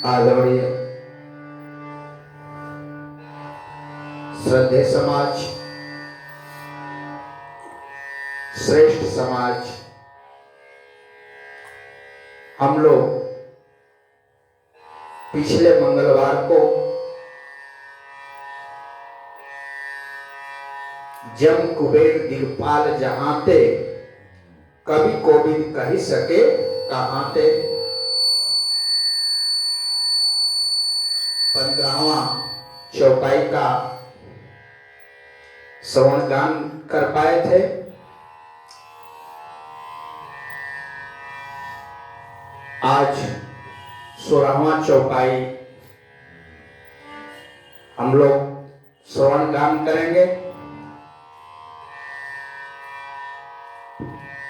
आदरणीय श्रद्धेय समाज, श्रेष्ठ समाज, हम लोग पिछले मंगलवार को जम कुबेर दिगपाल जहां ते कभी कोविद कही सके कहां ते 15वां चौपाई का श्रवण गान कर पाए थे। आज 16वां चौपाई हम लोग श्रवण गान करेंगे।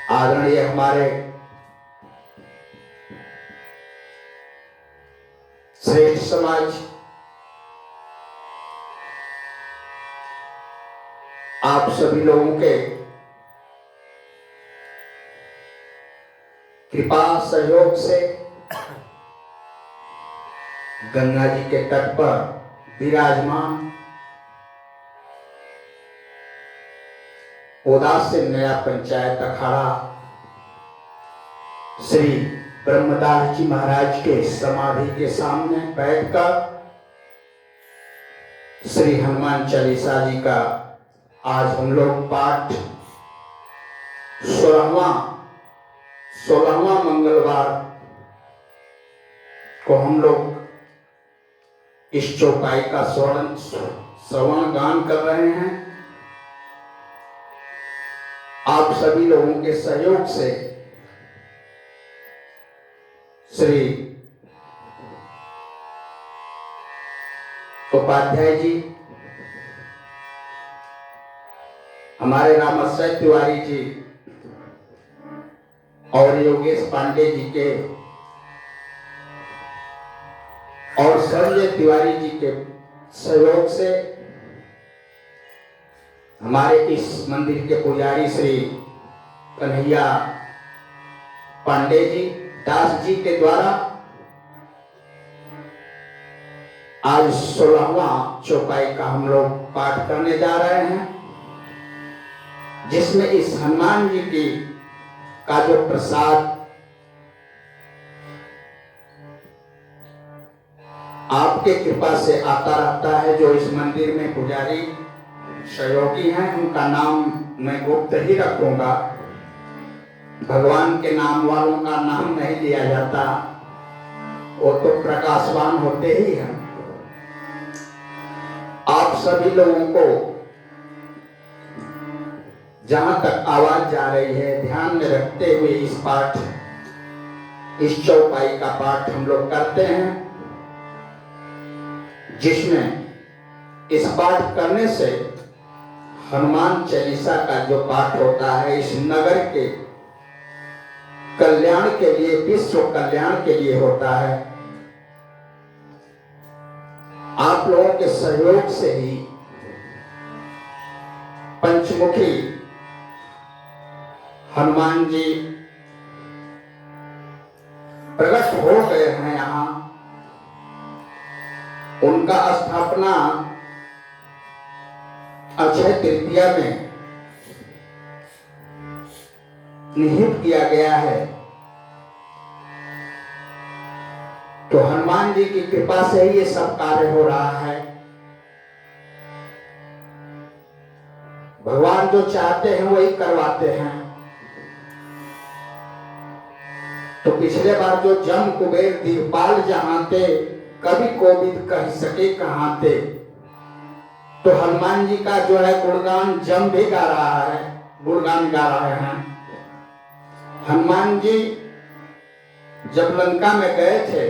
आदरणीय हमारे श्रेष्ठ समाज, आप सभी लोगों के कृपा सहयोग से गंगा जी के तट पर विराजमान उदास से नया पंचायत अखाड़ा श्री ब्रह्मदास जी महाराज के समाधि के सामने बैठकर श्री हनुमान चालीसा जी का आज हम लोग पाठ 16वां मंगलवार को हम लोग इस चौपाई का श्रवण गान कर रहे हैं। आप सभी लोगों के सहयोग से श्री उपाध्याय जी, हमारे रामाश्रय तिवारी जी और योगेश पांडे जी के और संजय तिवारी जी के सहयोग से हमारे इस मंदिर के पुजारी श्री कन्हैया पांडे जी दास जी के द्वारा आज 16वां चौपाई का हम लोग पाठ करने जा रहे हैं, जिसमें इस हनुमान जी की का जो प्रसाद आपके कृपा से आता रहता है, जो इस मंदिर में पुजारी सहयोगी हैं, उनका नाम मैं गुप्त ही रखूंगा। भगवान के नाम वालों का नाम नहीं लिया जाता, वो तो प्रकाशवान होते ही हैं। आप सभी लोगों को जहां तक आवाज जा रही है, ध्यान में रखते हुए इस चौपाई का पाठ हम लोग करते हैं, जिसमें इस पाठ करने से हनुमान चालीसा का जो पाठ होता है, इस नगर के कल्याण के लिए, विश्व कल्याण के लिए होता है। आप लोगों के सहयोग से ही पंचमुखी हनुमान जी प्रकट हो गए हैं। यहाँ उनका स्थापना अक्षय तृतीया में निहित किया गया है। तो हनुमान जी की कृपा से ही ये सब कार्य हो रहा है। भगवान जो चाहते हैं वही करवाते हैं। तो पिछले बार जो जम कुबेर दिगपाल जहां ते कभी कोविद कह सके कहां ते, तो हनुमान जी का जो है गुणगान जम भी गा रहा है, गुणगान गा रहे हैं। हनुमान जी जब लंका में गए थे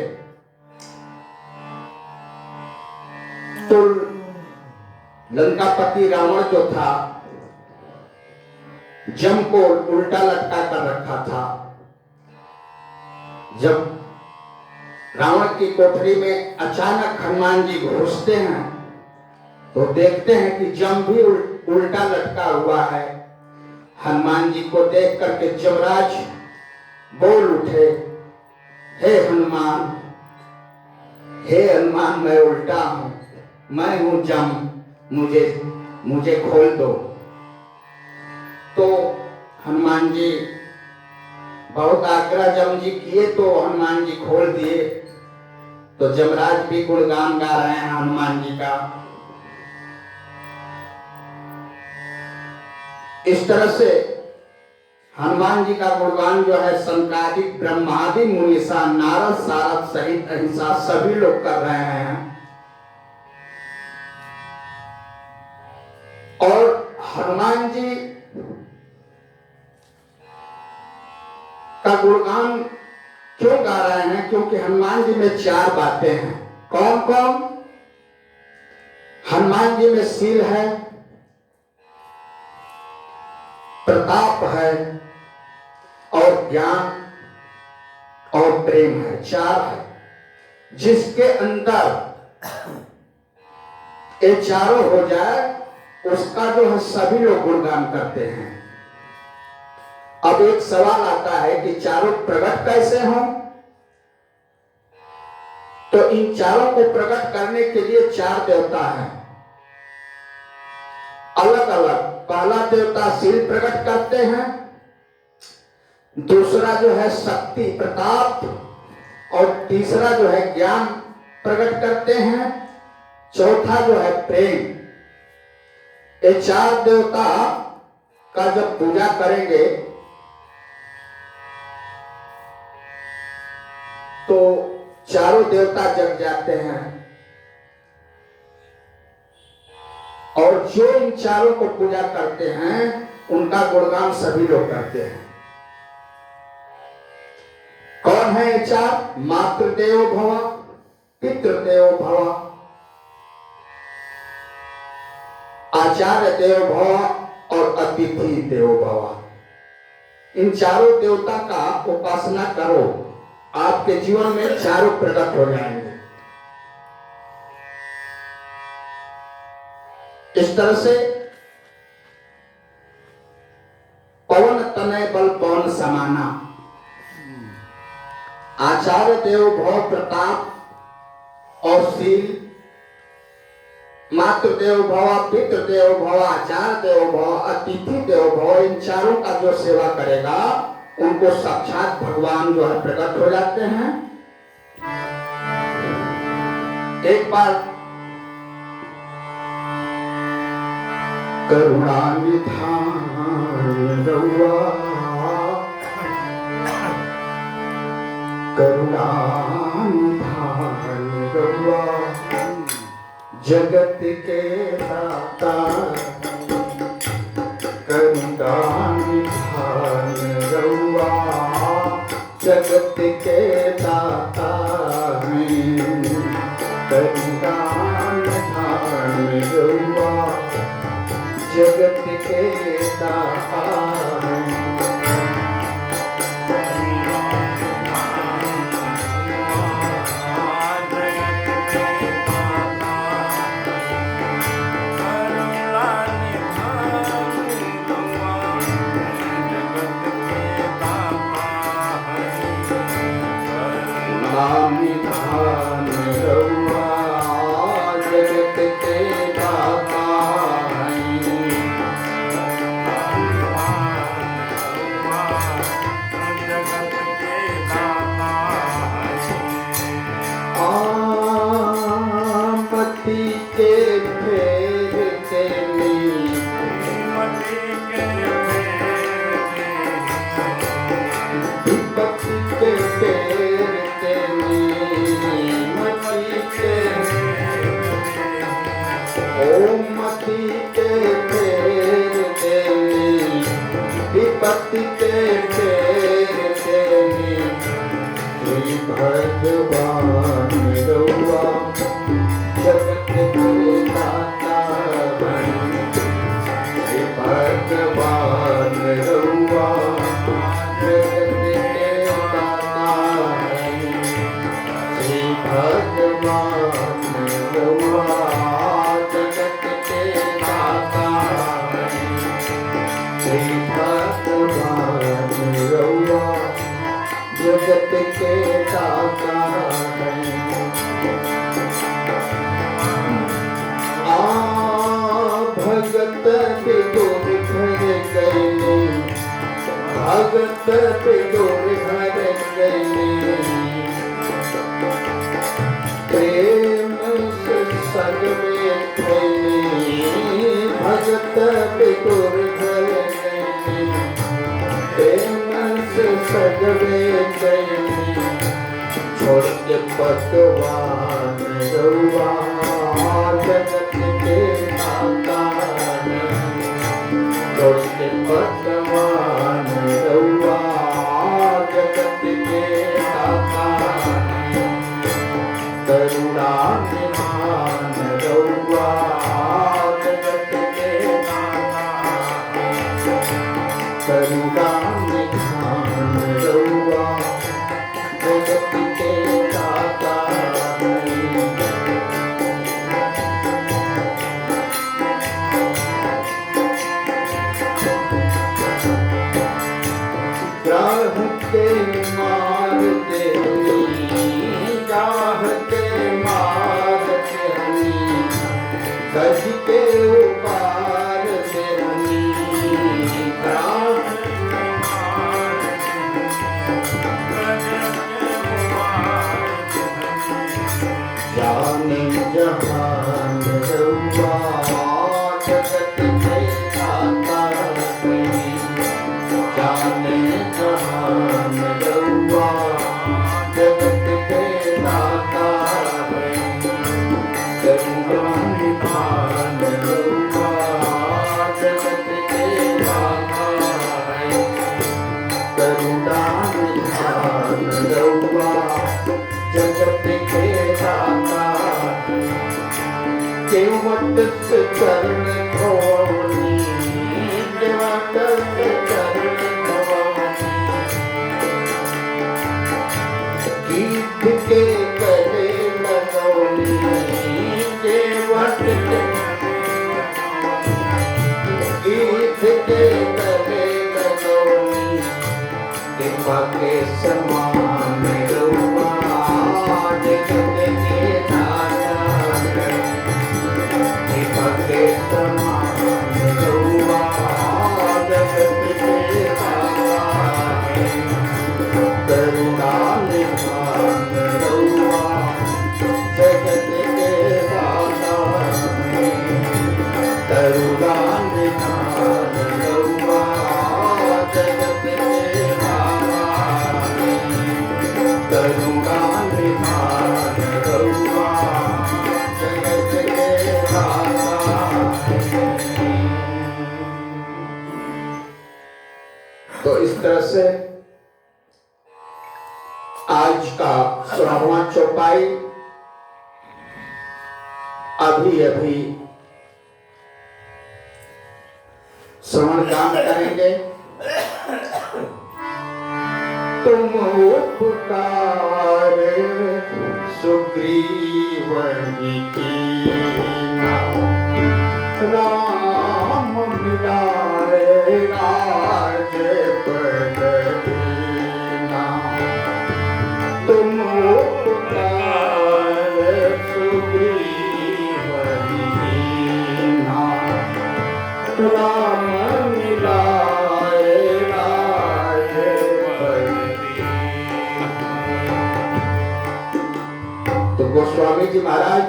तो लंकापति रावण जो था, जम को उल्टा लटका कर रखा था। जब रावण की कोठरी में अचानक हनुमान जी घुसते हैं तो देखते हैं कि जम भी उल्टा लटका हुआ है हनुमान जी को देख करके जमराज बोल उठे, हे हनुमान मैं उल्टा हूं, मैं हूं जम, मुझे खोल दो। तो हनुमान जी बहुत आग्रह जम जी किए तो हनुमान जी खोल दिए। तो जमराज भी गुणगान गा रहे हैं हनुमान जी का। इस तरह से हनुमान जी का गुणगान जो है संकादिक ब्रह्मादि मुनीसा नारद सारद सहित अहिंसा सभी लोग कर रहे हैं। और हनुमान जी का गुणगान क्यों गा रहे हैं? क्योंकि हनुमान जी में 4 बातें हैं। कौन कौन? हनुमान जी में शील है, प्रताप है और ज्ञान और प्रेम है। 4 है। जिसके अंदर ये चारों हो जाए उसका जो है सभी लोग गुणगान करते हैं। अब एक सवाल आता है कि चारों प्रकट कैसे हों? तो इन चारों को प्रकट करने के लिए 4 देवता हैं अलग अलग। पहला देवता शील प्रकट करते हैं, दूसरा जो है शक्ति प्रताप, और तीसरा जो है ज्ञान प्रकट करते हैं, चौथा जो है प्रेम। ये 4 देवता का जब पूजा करेंगे तो चारों देवता जग जाते हैं। और जो इन चारों को पूजा करते हैं उनका गुणगान सभी लोग करते हैं। कौन है ये 4? मातृदेवो भव, पितृदेवो भव, आचार्य देवो भव और अतिथि देवो भव। इन चारों देवता का उपासना करो, आपके जीवन में चारों प्रकट हो जाएंगे। इस तरह से पवन तनय बल पवन समाना, आचार्य देव भव प्रताप और शील, मातृदेव भव, पितृदेव भव, आचार्य देव भव, अतिथि देव भव, इन चारों का जो सेवा करेगा उनको साक्षात भगवान जो है प्रकट हो जाते हैं। एक बार करुणा निधान रउआ, करुणा निधान रउआ, जगत के दाता, करुणा निधान रउआ, जगत के दाता हैं, करुणा निधान रउआ, जगत के दाता हैं। निधान रउआ, जगत के दाता हैं, पति के फेर के विपत्ति के फेर के मति के, ओम मति के फेर के विपत्ति के फेर के, श्री भगवान रउआ, जगत के दाता हैं, श्री भगवान रउआ, जगत के दाता हैं, श्री भगवान रउआ, जगत के दाता हैं, श्री जगत के दाता है। भगत बिदुर घर गए, भगत बिदुर घर गए, प्रेम से सर्वे थे। भगत बिदुर घर गए, प्रेम से सर्वे थे। छोड़ के पकवान रउआ जगत के दाता है। छोड़ के पकवान रउआ जगत के दाता है। करुणा निधान रउआ जगत के दाता है। करुणा निधान रउआ जगत के दाता है। ग्राह के मार देनी, ग्राह के मार देनी, गज के उपार देनी। ग्राह के मार जाने जहान रउआ जगत के दाता है। जाने जहान रउआ जगत के दाता है। करुणा निधान रउआ जगत के दाता है। करुणा निधान रउआ जगत के दाता है। केवट से चरण धोनी, केवट से चरण धोनी, गीत के गले लगौनी। केवट के गीत के गले लगौनी। कृपा के समान रउआ जगत के दाता है। कृपा के समान रउआ जगत के दाता है। करुणा निधान रउआ जगत के दाता है। करुणा निधान रउआ जगत के दाता है। करुणा निधान रउआ जगत के दाता है। तो इस तरह से आज का 16वां चौपाई अभी अभी श्रवण काम करेंगे। तुम उपकार सुग्रीव कीना, राम मिलाए राज पद दीना। तुम उपकार सुग्रीव कीना, राम मिलाए राज पद दीना। तो गोस्वामी जी महाराज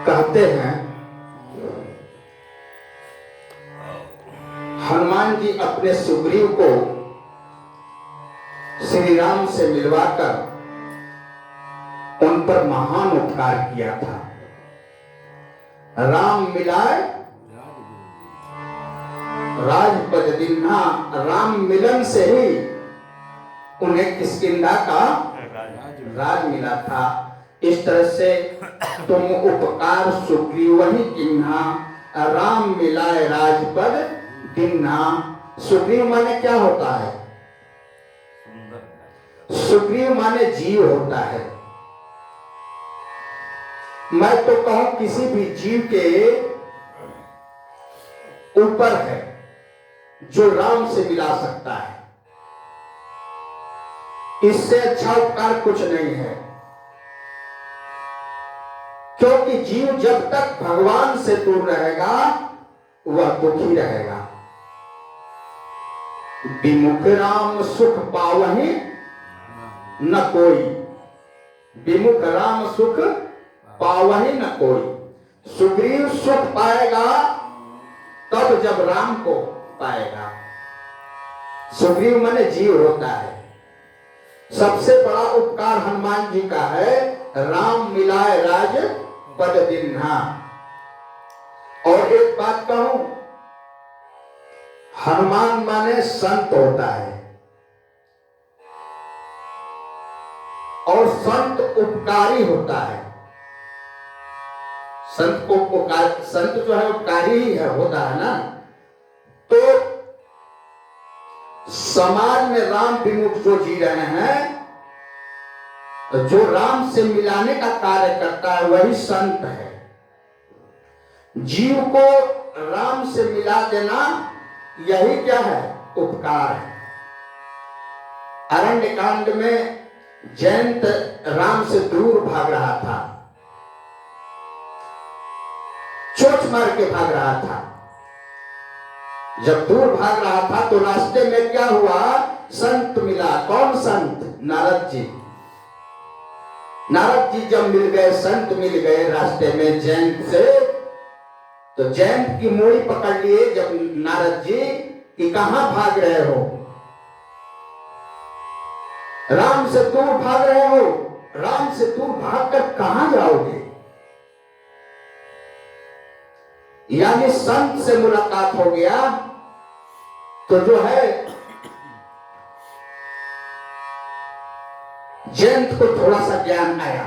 कहते हैं, हनुमान जी अपने सुग्रीव को श्री राम से मिलवाकर उन पर महान उपकार किया था। राम मिलाए राजपद दीन्हा, राम मिलन से ही उन्हें किष्किंधा का राज मिला था। इस तरह से तुम उपकार सुग्रीव ही किन्हा, राम मिलाए राजपद दीन्हा। सुग्रीव माने क्या होता है? सुग्रीव माने जीव होता है। मैं तो कहूं किसी भी जीव के ऊपर है जो राम से मिला सकता है। इससे अच्छा उपकार कुछ नहीं है, क्योंकि जीव जब तक भगवान से दूर रहेगा वह दुखी रहेगा। विमुख राम सुख पावहि न कोई, विमुख राम सुख पावहि न कोई। सुग्रीव सुख पाएगा तब जब राम को पाएगा। सुग्रीव माने जीव होता है। सबसे बड़ा उपकार हनुमान जी का है, राम मिलाए राज पद दिन्हा। और एक बात कहूं, हनुमान माने संत होता है, और संत उपकारी होता है। संत को संत जो है उपकारी ही है, होता है ना। तो समाज में राम विमुख जो जी रहे हैं, जो राम से मिलाने का कार्य करता है वही संत है। जीव को राम से मिला देना यही क्या है? उपकार है। अरण्य कांड में जयंत राम से दूर भाग रहा था, चोट मार के भाग रहा था। जब दूर भाग रहा था तो रास्ते में क्या हुआ? संत मिला। कौन संत? नारद जी। नारद जी जब मिल गए, संत मिल गए रास्ते में जयंत से, तो जयंत की मूड़ी पकड़ लिए जब नारद जी कि कहां भाग रहे हो? राम से दूर भाग रहे हो, राम से दूर भागकर कहां जाओगे? यानी संत से मुलाकात हो गया तो जो है जयंत को थोड़ा सा ज्ञान आया।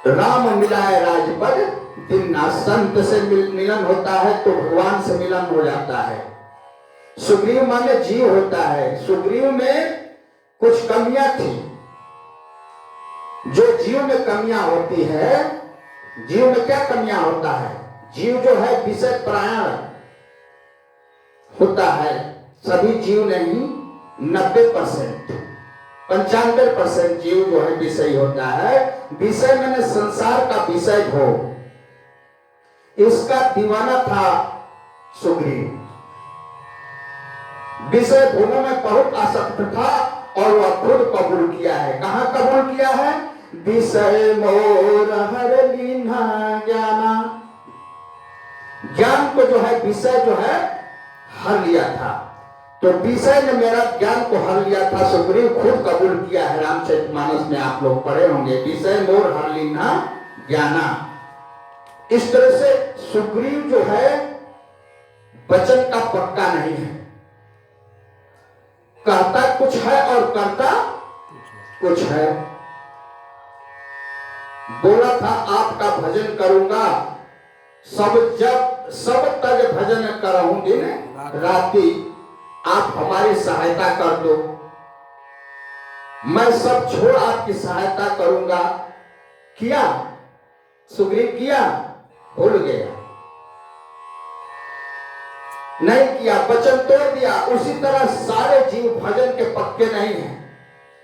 राम मिलाए राजपद दिन्हा। संत से मिलन होता है तो भगवान से मिलन हो जाता है। सुग्रीव माने जीव होता है। सुग्रीव में कुछ कमियां थी, जो जीव में कमियां होती है। जीव में क्या कमियां होता है? जीव जो है विषय परायण होता है। सभी जीव नहीं, 90%, 95% जीव जो है विषय होता है। विषय मैंने संसार का विषय भोग, इसका दीवाना था सुग्रीव। विषय भोगों में बहुत आसक्त था और वह खुद कबूल किया है। कहां कबूल किया है? विषय मोर हर लीन्हा ज्ञाना। ज्ञान को जो है, विषय जो है हर लिया था। तो विषय ने मेरा ज्ञान को हर लिया था। सुग्रीव खुद कबूल किया है। रामचरितमानस में आप लोग पढ़े होंगे, विषय मोर हर लीन्हा ज्ञाना। इस तरह से सुग्रीव जो है वचन का पक्का नहीं है। कहता कुछ है और करता कुछ है। बोला था आपका भजन करूंगा, सब तज भजन करहूं दिन राति, आप हमारी सहायता कर दो, मैं सब छोड़ आपकी सहायता करूंगा। किया? सुग्रीव किया? भूल गया, नहीं किया, वचन तोड़ दिया। उसी तरह सारे जीव भजन के पक्के नहीं हैं।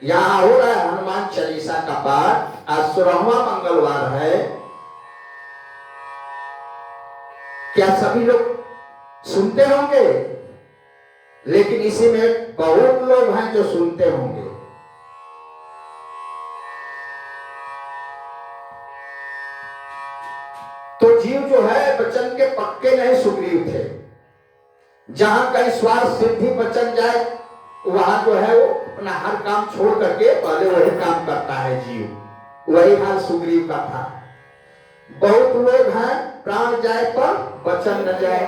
यहां हो रहा है हनुमान चालीसा का पाठ। आज 16वां मंगलवार है। क्या सभी लोग सुनते होंगे? लेकिन इसी में बहुत लोग हैं जो सुनते होंगे। तो जीव जो है वचन के पक्के नहीं सुग्रीव थे। जहां कहीं स्वार्थ सिद्धि वचन जाए, वहां जो है वो अपना हर काम छोड़ करके पहले वही काम करता है जीव। वही हाल सुग्रीव का था। बहुत लोग हैं प्राण जाए पर वचन न जाए।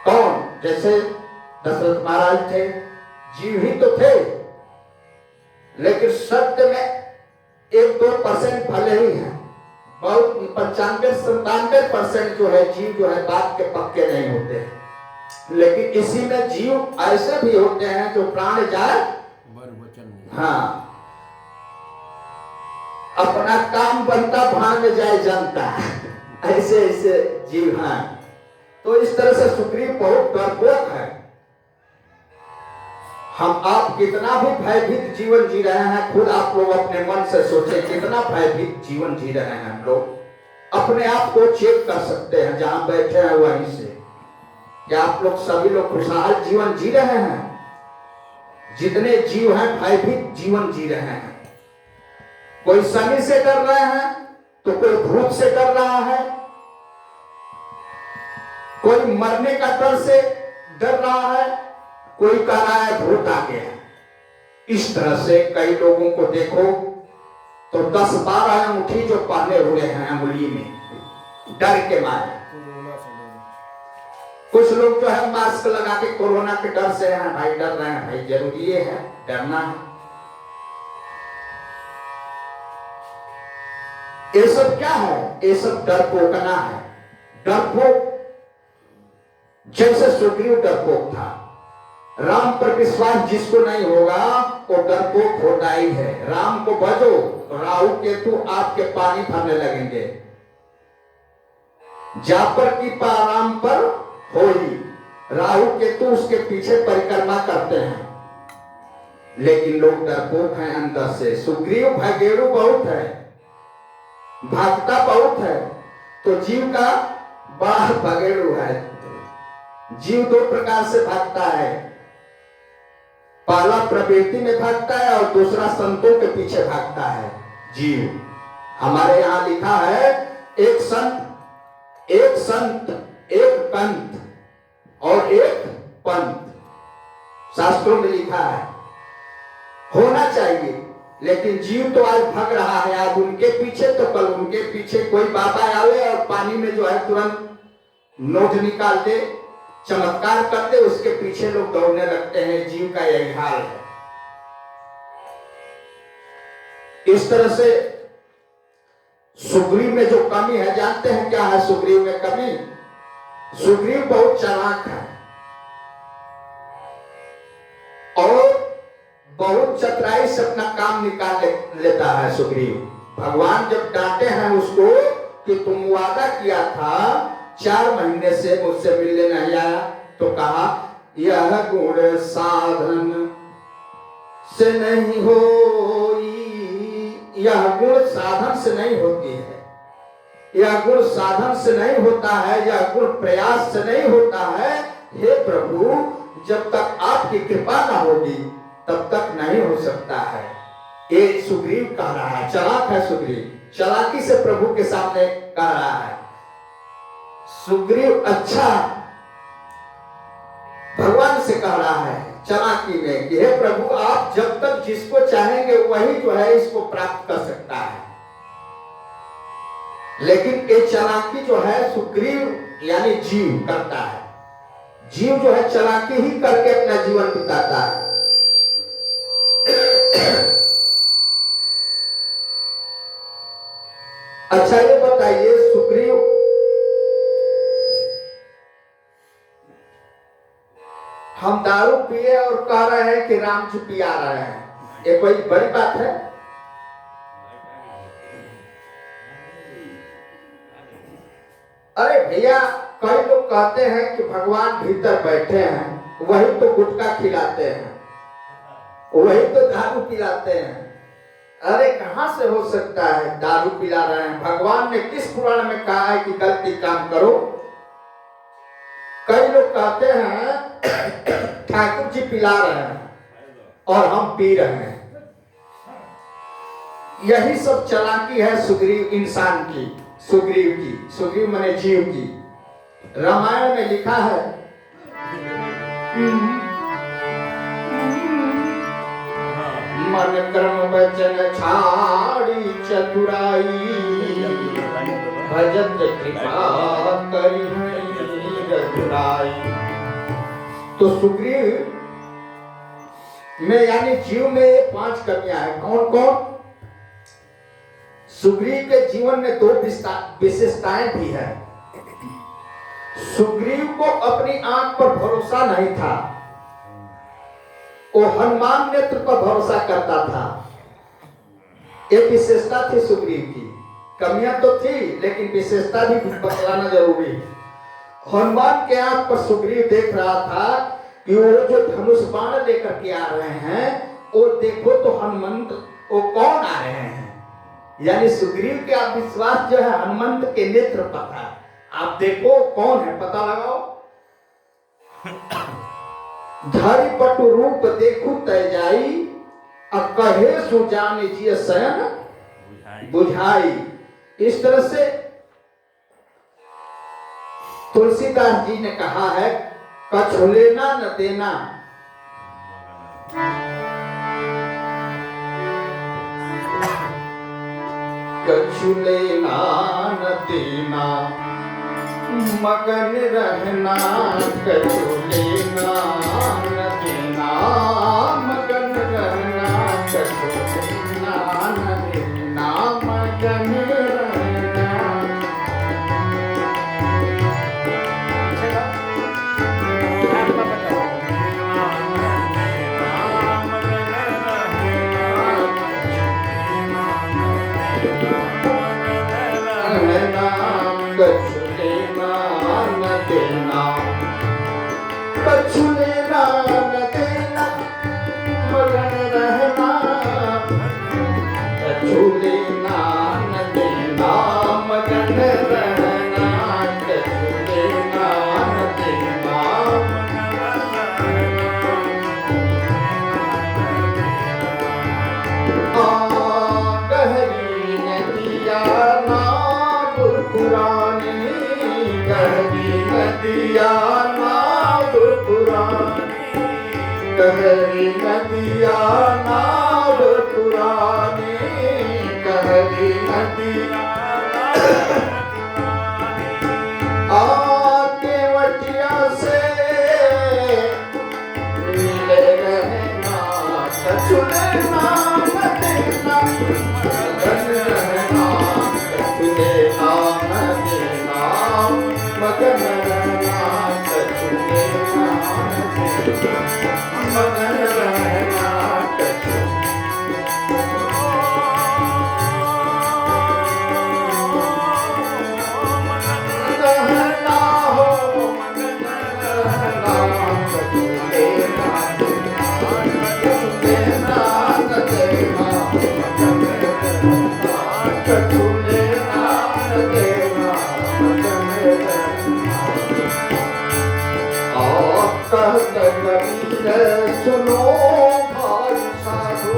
कौन? जैसे दशरथ महाराज थे, जीव ही तो थे, लेकिन सत्य में 1-2% भले ही है। बहुत 95-97% जो है जीव जो है बात के पक्के नहीं होते हैं। लेकिन इसी में जीव ऐसे भी होते हैं जो प्राण जाए हाँ, अपना काम बनता भांग जाए जनता। ऐसे ऐसे जीव हैं। तो इस तरह से सुग्रीव बहुत डरपोक है। हम आप कितना भी भयभीत जीवन जी रहे हैं, खुद आप लोग अपने मन से सोचें कितना भयभीत जीवन जी रहे हैं। हम लोग अपने आप को चेक कर सकते हैं जहां बैठे हैं वहीं से, क्या आप लोग सभी लोग खुशहाल जीवन जी रहे हैं? जितने जीव हैं भयभीत जीवन जी रहे हैं। कोई शनि से डर रहे हैं तो कोई भूत से डर रहा है, कोई मरने का डर से डर रहा है, कोई कह रहा है भूत आ गया। इस तरह से कई लोगों को देखो तो 10-12 अंगूठी जो पहने हुए हैं अंगुली में डर के मारे। कुछ लोग जो है मास्क लगा के कोरोना के डर से हैं, भाई डर रहे हैं, भाई जरूरी है डरना है। ये सब क्या है? ये सब डरपोकना है। डरपोक जैसे सुग्रीव डरपोक था। राम पर विश्वास जिसको नहीं होगा वो डरपोक होता ही है। राम को भजो, राहु केतु आपके पानी भरने लगेंगे। जा पर की राम पर होई, राहु केतु उसके पीछे परिक्रमा करते हैं। लेकिन लोग डरपोक हैं अंदर से। सुग्रीव भगेड़ू बहुत है, भागता बहुत है, तो जीव का बड़ा भगेड़ू है। जीव दो प्रकार से भागता है, पहला प्रवृत्ति में भागता है और दूसरा संतों के पीछे भागता है जीव। हमारे यहां लिखा है एक संत एक पंथ और एक पंथ, शास्त्रों में लिखा है होना चाहिए। लेकिन जीव तो आज भाग रहा है, आज उनके पीछे तो कल उनके पीछे। कोई बाबा आवे और पानी में जो है तुरंत नोट निकाल दे, चमत्कार करते, उसके पीछे लोग दौड़ने लगते हैं। जीव का यही हाल है। इस तरह से सुग्रीव में जो कमी है, जानते हैं क्या है सुग्रीव में कमी? सुग्रीव बहुत चालाक है और बहुत चतुराई से अपना काम निकाल लेता है सुग्रीव। भगवान जब डांटे हैं उसको कि तुम वादा किया था 4 महीने से मुझसे मिलने नहीं आया, तो कहा यह गुण साधन से नहीं होई, यह गुण साधन से नहीं होती है, यह गुण साधन से नहीं होता है, यह गुण प्रयास से नहीं होता है। हे प्रभु, जब तक आपकी कृपा ना होगी तब तक नहीं हो सकता है। ये सुग्रीव कह रहा है, चालाक है सुग्रीव, चालाकी से प्रभु के सामने कह रहा है। सुग्रीव अच्छा भगवान से कह रहा है चालाकी में कि हे प्रभु, आप जब तक जिसको चाहेंगे वही जो है इसको प्राप्त कर सकता है। लेकिन ये चालाकी जो है सुग्रीव यानी जीव करता है। जीव जो है चालाकी ही करके अपना जीवन बिताता है। अच्छा ये बताइए, सुग्रीव हम दारू पिए और कह रहे हैं कि राम जी पिया रहे हैं, ये कोई बड़ी बात है? अरे भैया, कई लोग कहते हैं कि भगवान भीतर बैठे हैं, वही तो गुटखा खिलाते हैं, वही तो दारू पिलाते हैं। अरे कहां से हो सकता है दारू पिला रहे हैं? भगवान ने किस पुराण में कहा है कि गलती काम करो? कई लोग कहते हैं ठाकुर जी पिला रहे हैं और हम पी रहे हैं। यही सब चालाकी है सुग्रीव इंसान की, सुग्रीव की, सुग्रीव माने जीव की। रामायण में लिखा है मन कर्म वचन छाड़ी चतुराई, भजत कृपा करी रघुराई। तो सुग्रीव में यानी जीव में 5 कमियां हैं। कौन कौन? सुग्रीव के जीवन में 2 विशेषताएं भी है। सुग्रीव को अपनी आंख पर भरोसा नहीं था, वो हनुमान नेत्र पर भरोसा करता था। एक विशेषता थी सुग्रीव की। कमियां तो थी लेकिन विशेषता भी बतलाना जरूरी है। हनुमान के आंख पर सुग्रीव देख रहा था कि वो जो धनुष बाण लेकर के आ रहे हैं, वो देखो तो हनुमंत वो कौन आ रहे हैं, यानी सुग्रीव के आप विश्वास जो है हनुमंत के नेत्र पता, आप देखो कौन है पता लगाओ। धरि पटु रूप देखू तय जाई, अब कहे सुजान जी शयन बुझाई। इस तरह से तुलसीदास जी ने कहा है, कछु लेना न देना, कछु लेना न देना, मगन रहना, कछु लेना न देना, मगन रहना, कछु लेना न देना, मगन रहना। कछु लेना न देना, कछु लेना न देना, मगन रहना, कछु लेना न देना, मगन रहना, कछु लेना न देना। गहरी नदिया नाव पुरानी, गहरी नदिया नाव पुरानी, गहरी नदिया नाव पुरानी, गहरी नदिया केवटिया से मिले रहना, कछु लेना न देना, मगन रहना, कछु लेना न देना, मगन रहना, कछु लेना न देना, मगन रहना, कछु रहना हो, मगन रहना, कछु लेना कछु लेना न देना, मगन रहना, कछु लेना न देना, मगन रहना। कहत कबीर सुनो भाई साधु,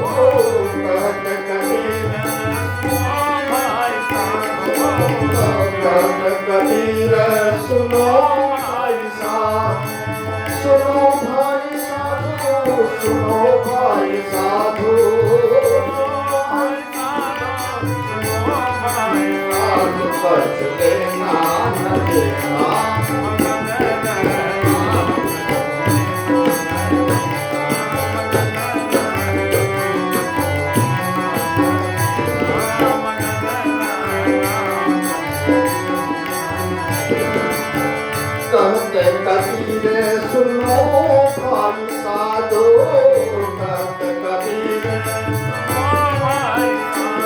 कहत कबीर भाई साधु, कहत कबीर सुनो भाई साधु, सुनो भाई साधु, सुनो भाई साधु, कछु लेना न देना, कहते कबीर सुनो भाई साधो, कहते कबीर भाई साधो,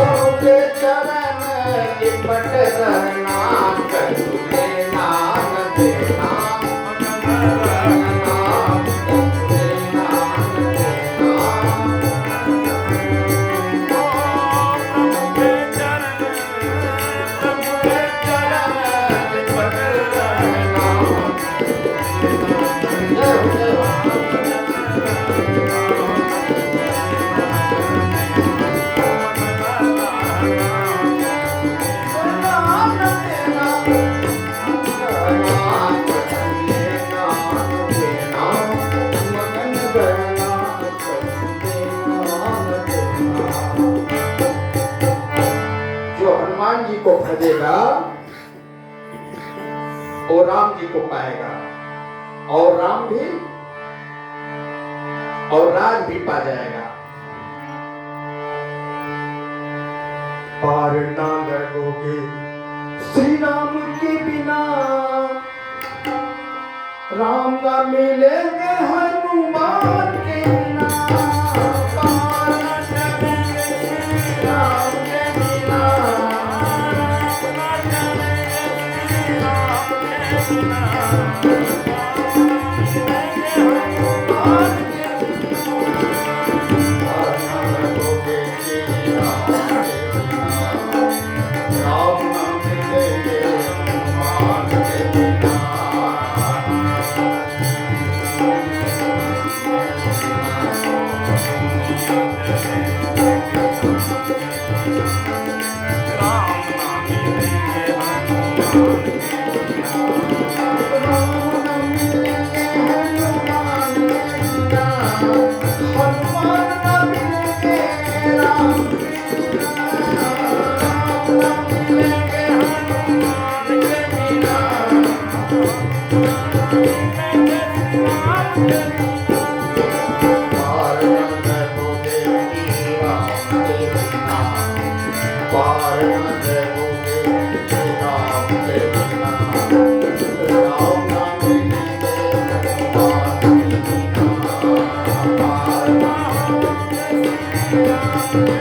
उनके चरण लिपट रहना, कछु लेना न देना, मगन रहना, कछु लेना न देना, उनके चरण लिपट रहना। जो हनुमान जी को भजेगा वो राम जी को पाएगा, और राम भी और राज भी पा जाएगा। पार ना लगोगे श्री राम के बिना, राम ना मिलेंगे हनुमान के बिना, पार ना लगेंगे श्री राम के बिना, राम ना मिलेंगे श्री राम के बिना। पार न हो देवी राम के बिना, पार न हो देवी राम के बिना, राम नाम लेते भगवान के बिना, पार न हो देवी राम के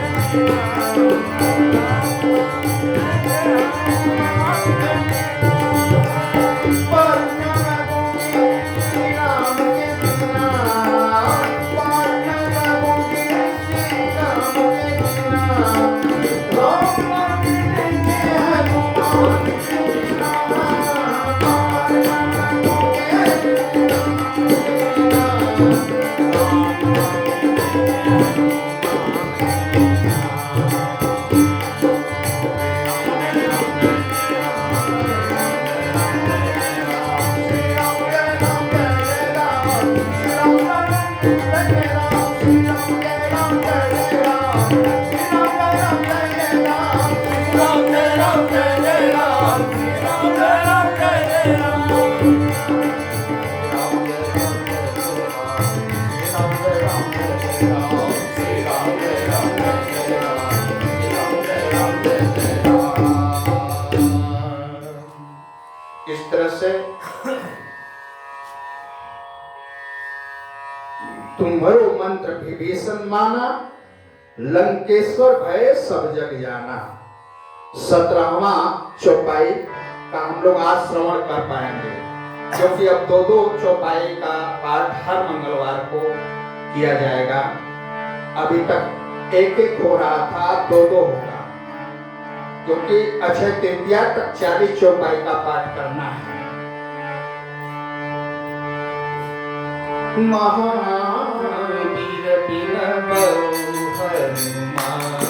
इस तरह से तुम्हारो मंत्र विभीषण माना, लंकेश्वर भय सब जग जाना। 17वां चौपाई का हम लोग आज श्रवण कर पाएंगे, क्योंकि अब 2-2 चौपाई का पाठ हर मंगलवार को किया जाएगा। अभी तक 1-1 हो रहा था, 2-2 होगा, क्योंकि अक्षय तृतीया तक 40 चौपाई का पाठ करना है। महावीर बिन गौ हनुमान,